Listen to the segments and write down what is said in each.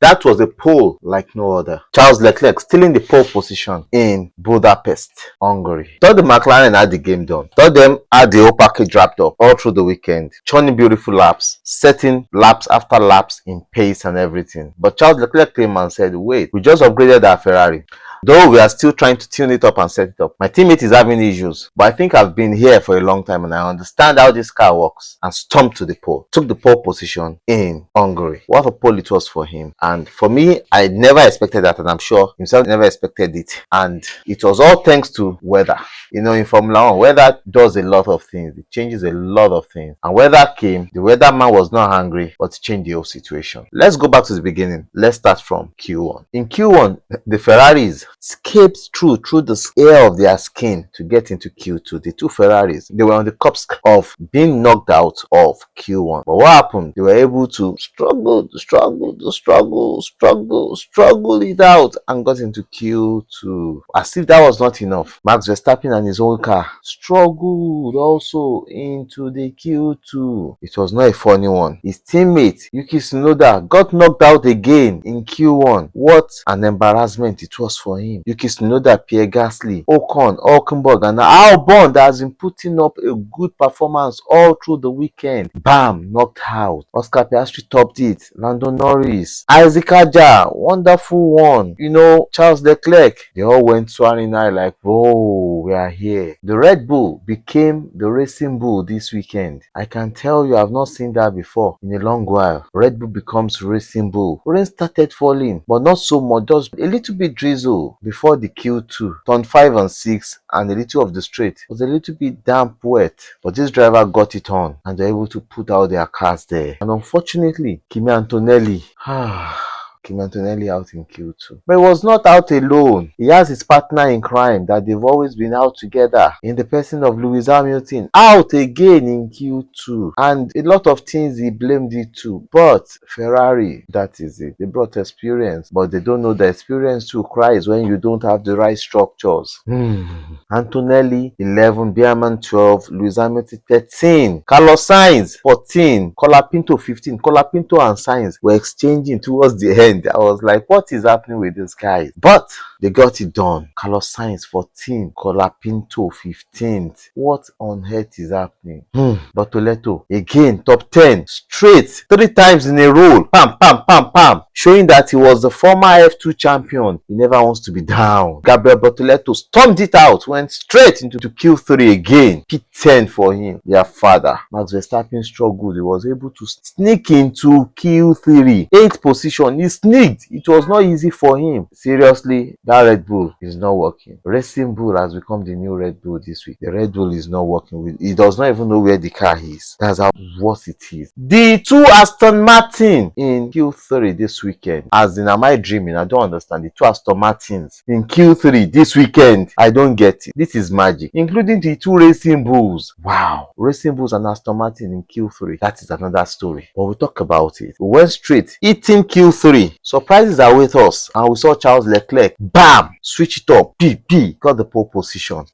That was a pole like no other. Charles Leclerc stealing the pole position in Budapest, Hungary. Thought the McLaren had the game done. Thought them had the whole package wrapped up all through the weekend. Churning beautiful laps, setting laps after laps in pace and everything. But Charles Leclerc came and said, wait, we just upgraded our Ferrari. Though we are still trying to tune it up and set it up. My teammate is having issues, but I think I've been here for a long time and I understand how this car works. And stomped to the pole. Took the pole position in Hungary. What a pole it was for him. And for me, I never expected that, and I'm sure himself never expected it. And it was all thanks to weather. You know, in Formula 1, weather does a lot of things. It changes a lot of things. And weather came, the weatherman was not angry, but changed the whole situation. Let's go back to the beginning. Let's start from Q1. In Q1, the Ferraris escaped through the air of their skin to get into Q2. The two Ferraris, they were on the cusp of being knocked out of Q1. But what happened? They were able to struggle it out and got into Q2. As if that was not enough, Max Verstappen and his own car struggled also into the Q2. It was not a funny one. His teammate Yuki Tsunoda got knocked out again in Q1. What an embarrassment it was for him. Yuki Tsunoda, Pierre Gasly, Ocon, Hulkenberg, and Albon that has been putting up a good performance all through the weekend. Bam, knocked out. Oscar Piastri topped it. Lando Norris, Isaac Aja, wonderful one. You know, Charles Leclerc. They all went soaring high like, oh, we are here. The Red Bull became the Racing Bull this weekend. I can tell you, I've not seen that before in a long while. Red Bull becomes Racing Bull. Rain started falling, but not so much, just a little bit drizzle before the Q2. Turn 5 and 6 and a little of the straight was a little bit damp wet, but this driver got it on and they're able to put out their cars there. And unfortunately, Kimi Antonelli out in Q2. But he was not out alone. He has his partner in crime that they've always been out together in the person of Lewis Hamilton, out again in Q2. And a lot of things he blamed it to. But Ferrari, that is it. They brought experience, but they don't know the experience to cries when you don't have the right structures. Antonelli 11, Bierman 12, Lewis Hamilton 13, Carlos Sainz 14, Colapinto 15. Colapinto and Sainz were exchanging towards the end. I was like, what is happening with these guys? But they got it done. Carlos Sainz 14, Colapinto 15th. What on earth is happening? Bortoleto again, top 10 straight, 3 times in a row. Pam, pam, pam, pam. Showing that he was the former F2 champion. He never wants to be down. Gabriel Bortoleto stormed it out, went straight into Q3 again. P10 for him. Their father, Max Verstappen, struggled. He was able to sneak into Q3. 8th position. He sneaked. It was not easy for him. Seriously, that Red Bull is not working. Racing Bull has become the new Red Bull this week. The Red Bull is not working. He does not even know where the car is. That's how worse it is. The 2 Aston Martin in Q3 this weekend. As in, am I dreaming? I don't understand. The 2 Aston Martins in Q3 this weekend. I don't get it. This is magic. Including the 2 Racing Bulls. Wow. Racing Bulls and Aston Martin in Q3. That is another story. But we'll talk about it. We went straight. Eating Q3. Surprises are with us. And we saw Charles Leclerc. Bam! Switch it up. Got the pole position.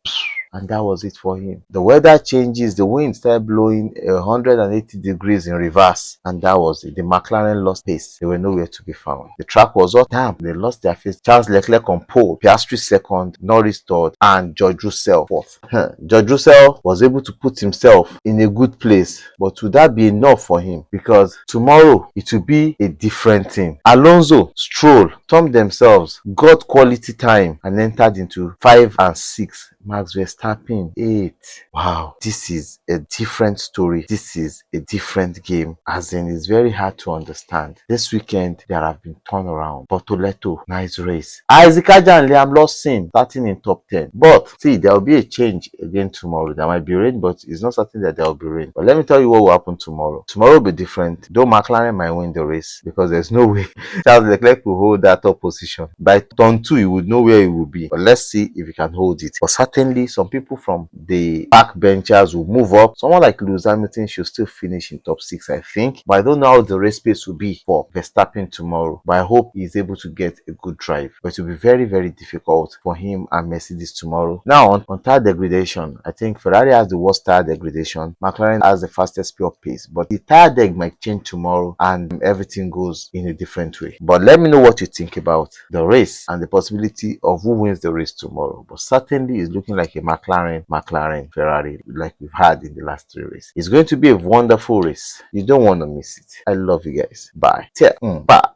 And that was it for him. The weather changes, the wind started blowing 180 degrees in reverse, and that was it. The McLaren lost pace. They were nowhere to be found. The track was all damp. They lost their face. Charles Leclerc on pole, Piastri second, Norris third, and George Russell fourth. George Russell was able to put himself in a good place, but would that be enough for him? Because tomorrow it will be a different thing. Alonso, Stroll, Tom themselves got quality time and entered into 5 and 6. Max Verstappen 8. Wow, this is a different story. This is a different game. As in, it's very hard to understand. This weekend, there have been turnaround. Bortoleto, nice race. Isaac Aja and Liam Lawson starting in top 10. But see, there will be a change again tomorrow. There might be rain, but it's not certain that there will be rain. But let me tell you what will happen tomorrow. Tomorrow will be different. Though McLaren might win the race, because there's no way Charles Leclerc will hold that top position. By turn 2, he would know where he will be. But let's see if he can hold it. For Saturday, certainly some people from the backbenchers will move up. Someone like Lewis Hamilton should still finish in top 6, I think. But I don't know how the race pace will be for Verstappen tomorrow. But I hope he's able to get a good drive. But it will be very, very difficult for him and Mercedes tomorrow. Now, on tire degradation, I think Ferrari has the worst tire degradation. McLaren has the fastest pure pace. But the tire deg might change tomorrow and everything goes in a different way. But let me know what you think about the race and the possibility of who wins the race tomorrow. But certainly it's looking like a McLaren, Ferrari, like we've had in the last 3 races. It's going to be a wonderful race. You don't want to miss it. I love you guys. Bye. Bye.